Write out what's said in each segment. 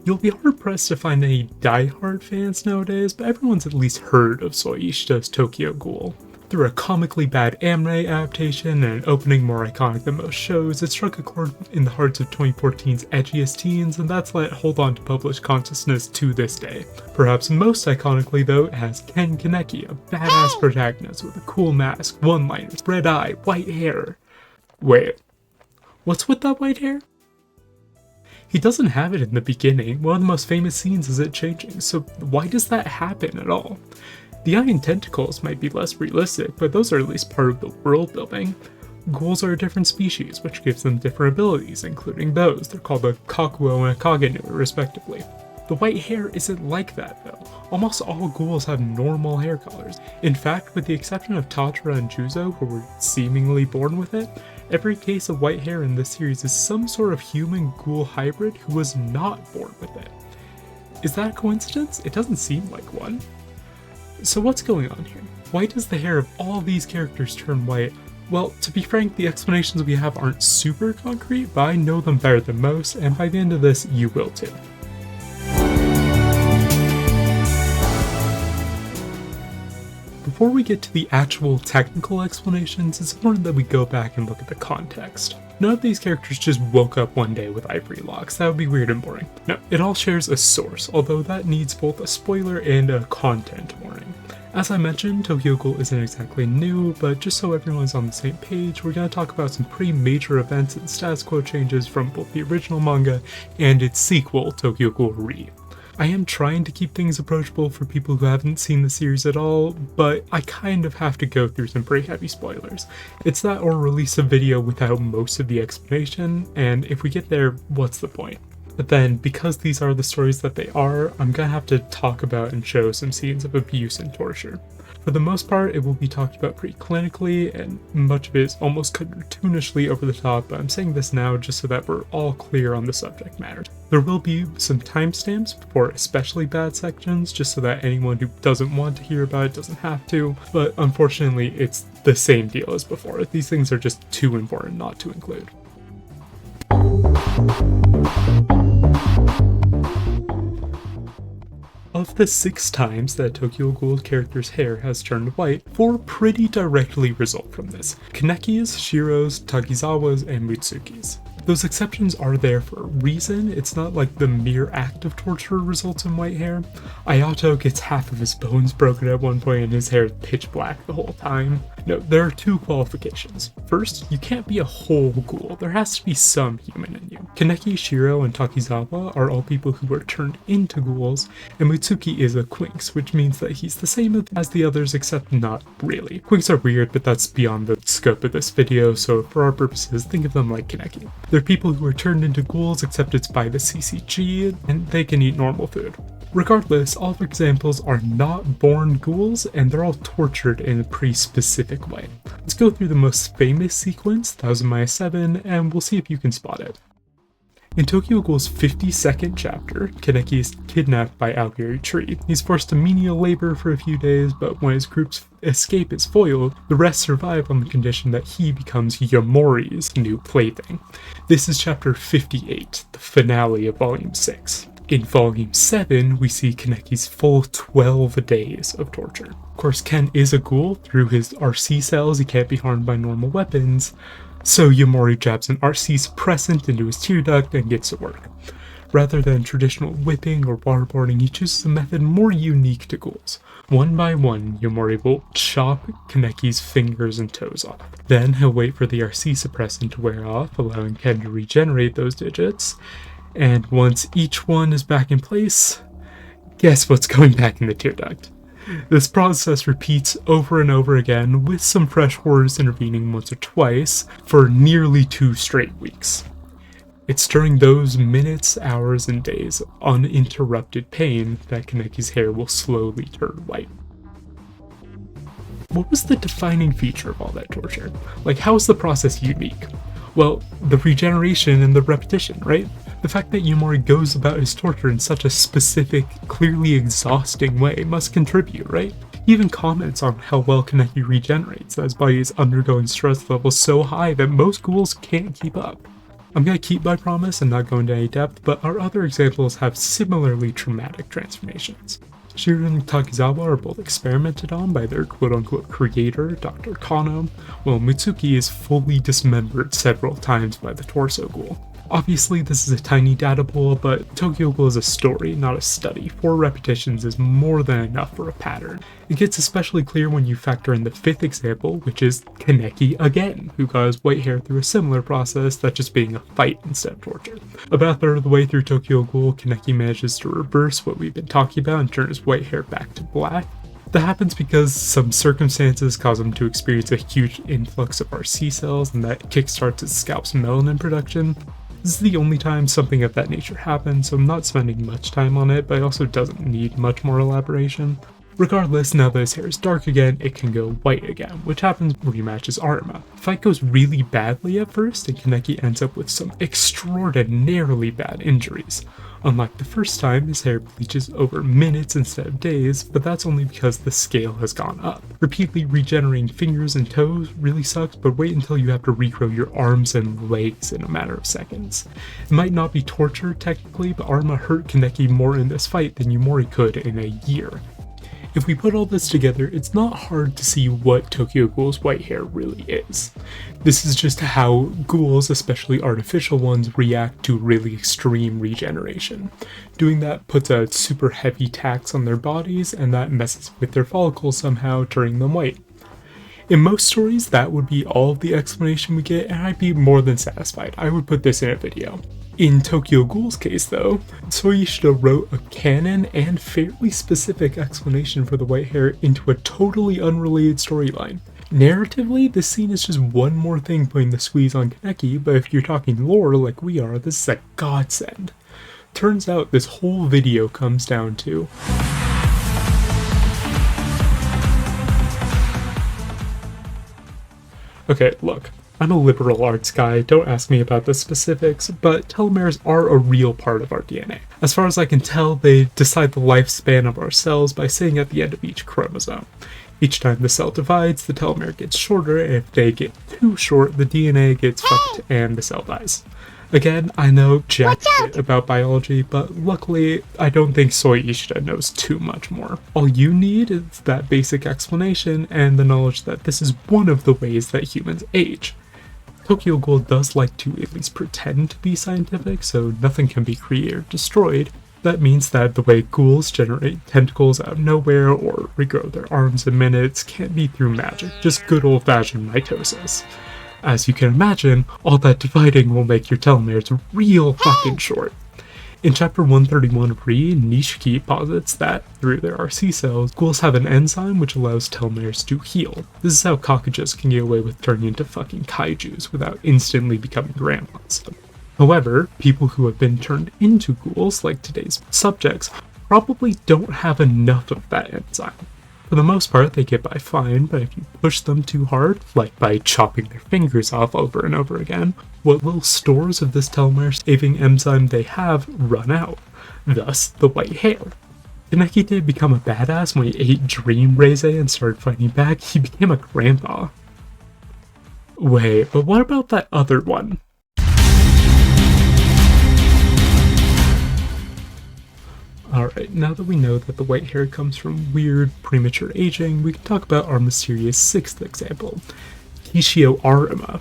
You'll be hard-pressed to find any die-hard fans nowadays, but everyone's at least heard of Sui Ishida's Tokyo Ghoul. Through a comically bad anime adaptation and an opening more iconic than most shows, it struck a chord in the hearts of 2014's edgiest teens, and that's let it hold on to published consciousness to this day. Perhaps most iconically though, it has Kaneki, a badass protagonist with a cool mask, one-liners, red eye, white hair. Wait, what's with that white hair? He doesn't have it in the beginning. One of the most famous scenes is it changing, so why does that happen at all? The eye and tentacles might be less realistic, but those are at least part of the world building. Ghouls are a different species, which gives them different abilities, including those. They're called a Kakuo and a Kagenu, respectively. The white hair isn't like that, though. Almost all ghouls have normal hair colors. In fact, with the exception of Tatra and Juzo, who were seemingly born with it, every case of white hair in this series is some sort of human-ghoul hybrid who was not born with it. Is that a coincidence? It doesn't seem like one. So what's going on here? Why does the hair of all these characters turn white? Well, to be frank, the explanations we have aren't super concrete, but I know them better than most, and by the end of this, you will too. Before we get to the actual technical explanations, it's important that we go back and look at the context. None of these characters just woke up one day with ivory locks. That would be weird and boring. No, it all shares a source, although that needs both a spoiler and a content warning. As I mentioned, Tokyo Ghoul isn't exactly new, but just so everyone's on the same page, we're going to talk about some pretty major events and status quo changes from both the original manga and its sequel, Tokyo Ghoul Re. I am trying to keep things approachable for people who haven't seen the series at all, but I kind of have to go through some pretty heavy spoilers. It's that or release a video without most of the explanation, and if we get there, what's the point? But then, because these are the stories that they are, I'm gonna have to talk about and show some scenes of abuse and torture. For the most part, it will be talked about pretty clinically, and much of it is almost cartoonishly over the top, but I'm saying this now just so that we're all clear on the subject matter. There will be some timestamps for especially bad sections, just so that anyone who doesn't want to hear about it doesn't have to, but unfortunately it's the same deal as before. These things are just too important not to include. Of the 6 times that Tokyo Ghoul's character's hair has turned white, 4 pretty directly result from this: Kaneki's, Shiro's, Takizawa's, and Mitsuki's. Those exceptions are there for a reason. It's not like the mere act of torture results in white hair. Ayato gets half of his bones broken at one point and his hair is pitch black the whole time. No, there are 2 qualifications. First, you can't be a whole ghoul. There has to be some human in you. Kaneki, Shiro, and Takizawa are all people who were turned into ghouls, and Mitsuki is a Quinx, which means that he's the same as the others except not really. Quinx are weird, but that's beyond the scope of this video, so for our purposes, think of them like Kaneki. They're people who are turned into ghouls, except it's by the CCG, and they can eat normal food. Regardless, all of our examples are not born ghouls, and they're all tortured in a pretty specific way. Let's go through the most famous sequence, 1000-7, and we'll see if you can spot it. In Tokyo Ghoul's 52nd chapter, Kaneki is kidnapped by Algiri Tree. He's forced to menial labor for a few days, but when his group's escape is foiled, the rest survive on the condition that he becomes Yamori's new plaything. This is chapter 58, the finale of volume 6. In volume 7, we see Kaneki's full 12 days of torture. Of course, Ken is a ghoul. Through his RC cells, he can't be harmed by normal weapons, so Yamori jabs an RC suppressant into his tear duct and gets to work. Rather than traditional whipping or waterboarding, he chooses a method more unique to ghouls. One by one, Yamori will chop Kaneki's fingers and toes off. Then he'll wait for the RC suppressant to wear off, allowing Ken to regenerate those digits. And once each one is back in place, guess what's going back in the tear duct? This process repeats over and over again, with some fresh horrors intervening once or twice, for nearly 2 straight weeks. It's during those minutes, hours, and days of uninterrupted pain that Kaneki's hair will slowly turn white. What was the defining feature of all that torture? Like, how is the process unique? Well, the regeneration and the repetition, right? The fact that Yamori goes about his torture in such a specific, clearly exhausting way must contribute, right? He even comments on how well Kaneki regenerates, that his body is undergoing stress levels so high that most ghouls can't keep up. I'm going to keep my promise and not go into any depth, but our other examples have similarly traumatic transformations. Shiro and Takizawa are both experimented on by their quote-unquote creator, Dr. Kano, while Mitsuki is fully dismembered several times by the torso ghoul. Obviously, this is a tiny data pool, but Tokyo Ghoul is a story, not a study. 4 repetitions is more than enough for a pattern. It gets especially clear when you factor in the 5th example, which is Kaneki again, who got his white hair through a similar process, that just being a fight instead of torture. About a third of the way through Tokyo Ghoul, Kaneki manages to reverse what we've been talking about and turn his white hair back to black. That happens because some circumstances cause him to experience a huge influx of RC cells, and that kickstarts his scalp's melanin production. This is the only time something of that nature happens, so I'm not spending much time on it, but it also doesn't need much more elaboration. Regardless, now that his hair is dark again, it can go white again, which happens when he matches Arima. The fight goes really badly at first, and Kaneki ends up with some extraordinarily bad injuries. Unlike the first time, his hair bleaches over minutes instead of days, but that's only because the scale has gone up. Repeatedly regenerating fingers and toes really sucks, but wait until you have to regrow your arms and legs in a matter of seconds. It might not be torture technically, but Arima hurt Kaneki more in this fight than Yumori could in a year. If we put all this together, it's not hard to see what Tokyo Ghoul's white hair really is. This is just how ghouls, especially artificial ones, react to really extreme regeneration. Doing that puts a super heavy tax on their bodies, and that messes with their follicles somehow, turning them white. In most stories, that would be all of the explanation we get, and I'd be more than satisfied. I would put this in a video. In Tokyo Ghoul's case though, Sui Ishida wrote a canon and fairly specific explanation for the white hair into a totally unrelated storyline. Narratively, this scene is just one more thing putting the squeeze on Kaneki, but if you're talking lore like we are, this is a godsend. Turns out this whole video comes down to okay, look. I'm a liberal arts guy, don't ask me about the specifics, but telomeres are a real part of our DNA. As far as I can tell, they decide the lifespan of our cells by sitting at the end of each chromosome. Each time the cell divides, the telomere gets shorter, and if they get too short, the DNA gets fucked and the cell dies. Again, I know jack shit about biology, but luckily, I don't think Sui Ishida knows too much more. All you need is that basic explanation and the knowledge that this is one of the ways that humans age. Tokyo Ghoul does like to at least pretend to be scientific, so nothing can be created or destroyed. That means that the way ghouls generate tentacles out of nowhere or regrow their arms in minutes can't be through magic, just good old-fashioned mitosis. As you can imagine, all that dividing will make your telomeres real fucking short. In chapter 131 of Re, Nishiki posits that, through their RC cells, ghouls have an enzyme which allows telomeres to heal. This is how cockroaches can get away with turning into fucking kaijus without instantly becoming grandmas. However, people who have been turned into ghouls, like today's subjects, probably don't have enough of that enzyme. For the most part, they get by fine, but if you push them too hard, like by chopping their fingers off over and over again, what little stores of this telomere-saving enzyme they have run out. Thus, the white hair. Kaneki did become a badass when he ate Dream Reize and started fighting back. He became a grandpa. Wait, but what about that other one? Alright, now that we know that the white hair comes from weird, premature aging, we can talk about our mysterious 6th example, Kishio Arima.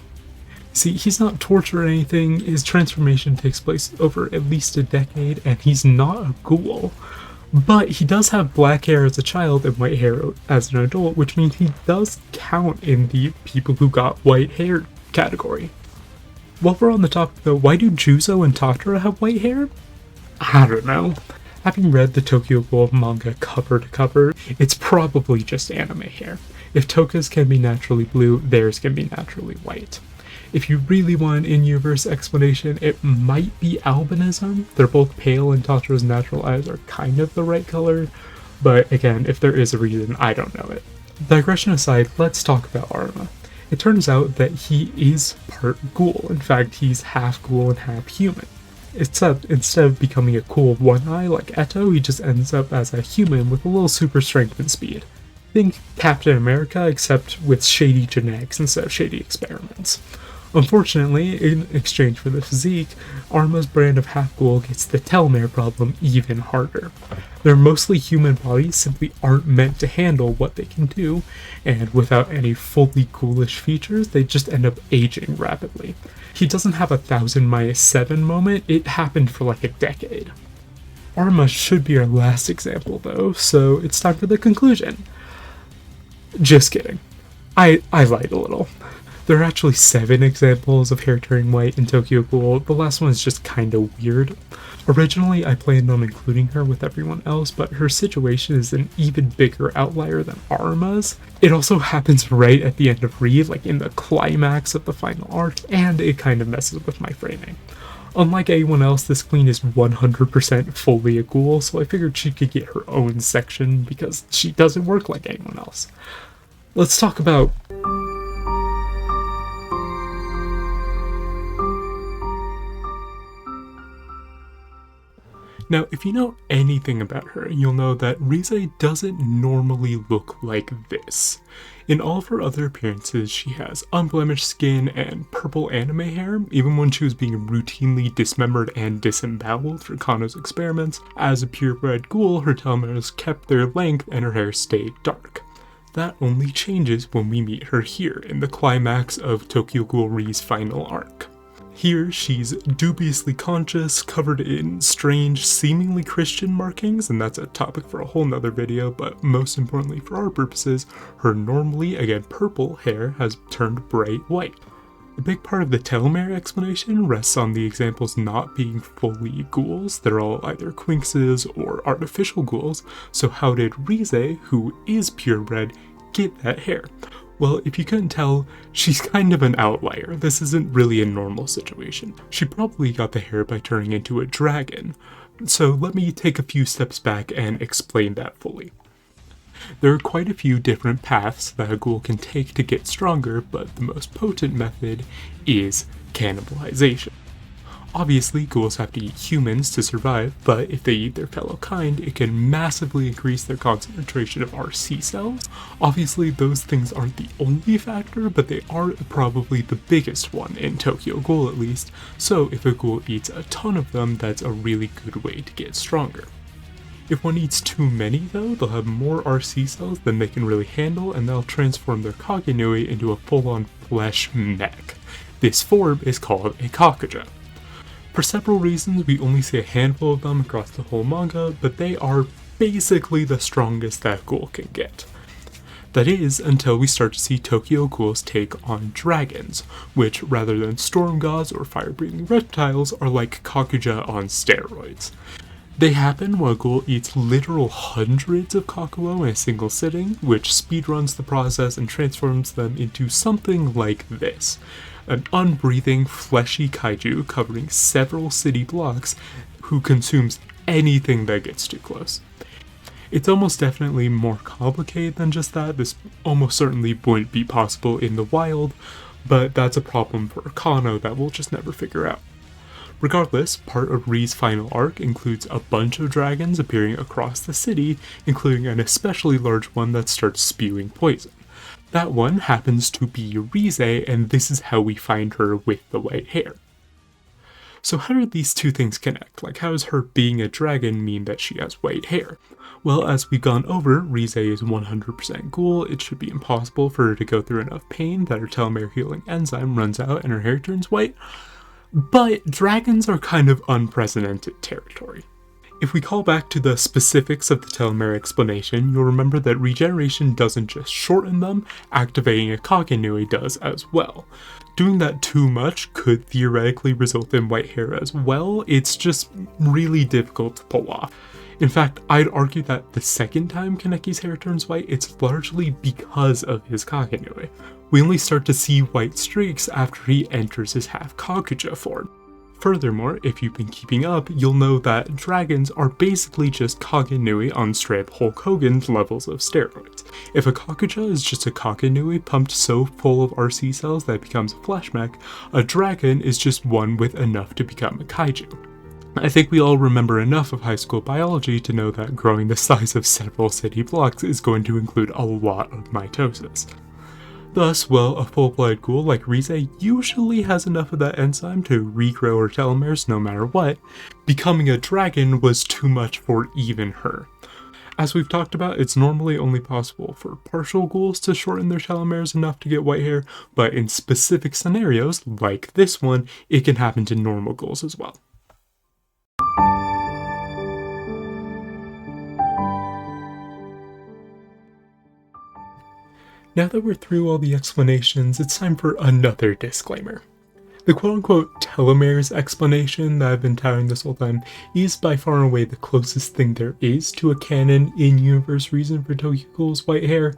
See, he's not tortured or anything, his transformation takes place over at least a decade, and he's not a ghoul. But he does have black hair as a child and white hair as an adult, which means he does count in the people who got white hair category. While we're on the topic though, why do Juzo and Tatara have white hair? I don't know. Having read the Tokyo Ghoul manga cover to cover, it's probably just anime hair. If Toka's can be naturally blue, theirs can be naturally white. If you really want an in-universe explanation, it might be albinism. They're both pale and Tatara's natural eyes are kind of the right color, but again, if there is a reason, I don't know it. Digression aside, let's talk about Arima. It turns out that he is part ghoul. In fact, he's half ghoul and half human. Except instead of becoming a cool one eye like Eto, he just ends up as a human with a little super strength and speed. Think Captain America, except with shady genetics instead of shady experiments. Unfortunately, in exchange for the physique, Arma's brand of half-ghoul gets the telomere problem even harder. Their mostly human bodies simply aren't meant to handle what they can do, and without any fully ghoulish features, they just end up aging rapidly. He doesn't have a 1000-7 moment, it happened for like a decade. Arma should be our last example though, so it's time for the conclusion. Just kidding. I lied a little. There are actually 7 examples of hair turning white in Tokyo Ghoul. The last one is just kinda weird. Originally, I planned on including her with everyone else, but her situation is an even bigger outlier than Arma's. It also happens right at the end of Reed, like in the climax of the final arc, and it kind of messes with my framing. Unlike anyone else, this queen is 100% fully a ghoul, so I figured she could get her own section because she doesn't work like anyone else. Let's talk about Now, if you know anything about her, you'll know that Rise doesn't normally look like this. In all of her other appearances, she has unblemished skin and purple anime hair, even when she was being routinely dismembered and disemboweled for Kano's experiments. As a purebred ghoul, her telomeres kept their length and her hair stayed dark. That only changes when we meet her here, in the climax of Tokyo Ghoul Ri's final arc. Here, she's dubiously conscious, covered in strange, seemingly Christian markings, and that's a topic for a whole nother video, but most importantly for our purposes, her normally, again, purple hair has turned bright white. A big part of the telomere explanation rests on the examples not being fully ghouls. They're all either quinxes or artificial ghouls, so how did Rise, who is purebred, get that hair? Well, if you couldn't tell, she's kind of an outlier. This isn't really a normal situation. She probably got the hair by turning into a dragon. So let me take a few steps back and explain that fully. There are quite a few different paths that a ghoul can take to get stronger, but the most potent method is cannibalization. Obviously, ghouls have to eat humans to survive, but if they eat their fellow kind, it can massively increase their concentration of RC cells. Obviously, those things aren't the only factor, but they are probably the biggest one, in Tokyo Ghoul at least, so if a ghoul eats a ton of them, that's a really good way to get stronger. If one eats too many though, they'll have more RC cells than they can really handle, and they'll transform their kagenui into a full-on flesh mech. This form is called a kakuja. For several reasons, we only see a handful of them across the whole manga, but they are basically the strongest that ghoul can get. That is, until we start to see Tokyo ghouls take on dragons, which, rather than storm gods or fire-breathing reptiles, are like kakuja on steroids. They happen while a ghoul eats literal hundreds of kakuo in a single sitting, which speedruns the process and transforms them into something like this. An unbreathing, fleshy kaiju covering several city blocks who consumes anything that gets too close. It's almost definitely more complicated than just that. This almost certainly wouldn't be possible in the wild, but that's a problem for Kano that we'll just never figure out. Regardless, part of Ri's final arc includes a bunch of dragons appearing across the city, including an especially large one that starts spewing poison. That one happens to be Rise, and this is how we find her with the white hair. So how do these two things connect? Like, how does her being a dragon mean that she has white hair? Well, as we've gone over, Rise is 100% ghoul. It should be impossible for her to go through enough pain that her telomere healing enzyme runs out and her hair turns white. But dragons are kind of unprecedented territory. If we call back to the specifics of the telomere explanation, you'll remember that regeneration doesn't just shorten them, activating a kagenui does as well. Doing that too much could theoretically result in white hair as well, it's just really difficult to pull off. In fact, I'd argue that the second time Kaneki's hair turns white, it's largely because of his kagenui. We only start to see white streaks after he enters his half kakuja form. Furthermore, if you've been keeping up, you'll know that dragons are basically just kagenui on straight Hulk Hogan levels of steroids. If a kakuja is just a kagenui pumped so full of RC cells that it becomes a flesh mech, a dragon is just one with enough to become a kaiju. I think we all remember enough of high school biology to know that growing the size of several city blocks is going to include a lot of mitosis. Thus, well, a full-blood ghoul like Rize usually has enough of that enzyme to regrow her telomeres no matter what. Becoming a dragon was too much for even her. As we've talked about, it's normally only possible for partial ghouls to shorten their telomeres enough to get white hair, but in specific scenarios, like this one, it can happen to normal ghouls as well. Now that we're through all the explanations, it's time for another disclaimer. The quote-unquote telomeres explanation that I've been touting this whole time is by far and away the closest thing there is to a canon in-universe reason for Tokyo Ghoul's white hair,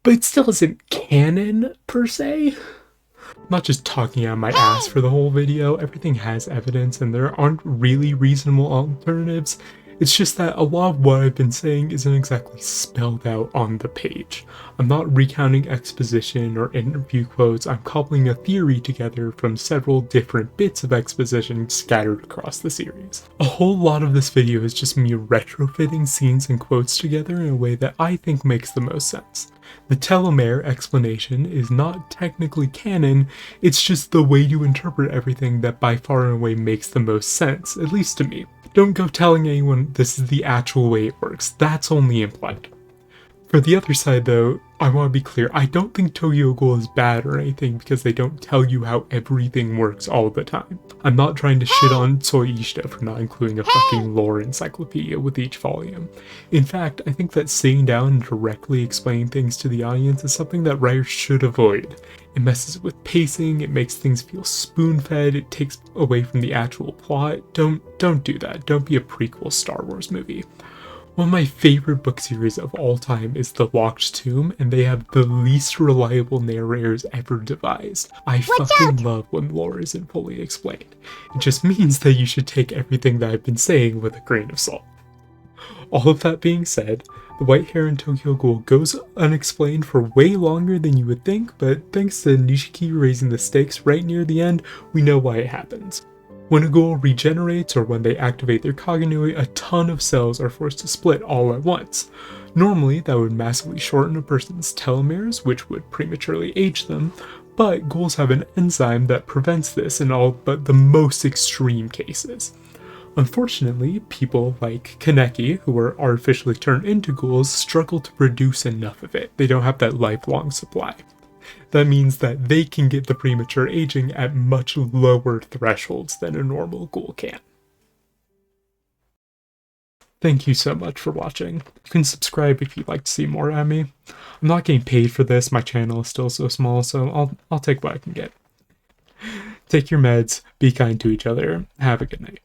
but it still isn't canon, per se. I'm not just talking out my ass for the whole video, everything has evidence and there aren't really reasonable alternatives. It's just that a lot of what I've been saying isn't exactly spelled out on the page. I'm not recounting exposition or interview quotes, I'm cobbling a theory together from several different bits of exposition scattered across the series. A whole lot of this video is just me retrofitting scenes and quotes together in a way that I think makes the most sense. The telomere explanation is not technically canon, it's just the way to interpret everything that by far and away makes the most sense, at least to me. Don't go telling anyone this is the actual way it works, that's only implied. For the other side though, I want to be clear, I don't think Tokyo Ghoul is bad or anything because they don't tell you how everything works all the time. I'm not trying to shit on Sui Ishida for not including a fucking lore encyclopedia with each volume. In fact, I think that sitting down and directly explaining things to the audience is something that writers should avoid. It messes with pacing, it makes things feel spoon-fed, it takes away from the actual plot. Don't do that, don't be a prequel Star Wars movie. One of my favorite book series of all time is The Locked Tomb, and they have the least reliable narrators ever devised. I fucking love when lore isn't fully explained. It just means that you should take everything that I've been saying with a grain of salt. All of that being said, the white hair in Tokyo Ghoul goes unexplained for way longer than you would think, but thanks to Nishiki raising the stakes right near the end, we know why it happens. When a ghoul regenerates or when they activate their Kagenui, a ton of cells are forced to split all at once. Normally, that would massively shorten a person's telomeres, which would prematurely age them, but ghouls have an enzyme that prevents this in all but the most extreme cases. Unfortunately, people like Kaneki, who are artificially turned into ghouls, struggle to produce enough of it. They don't have that lifelong supply. That means that they can get the premature aging at much lower thresholds than a normal ghoul can. Thank you so much for watching. You can subscribe if you'd like to see more of me. I'm not getting paid for this, my channel is still so small, so I'll take what I can get. Take your meds, be kind to each other, have a good night.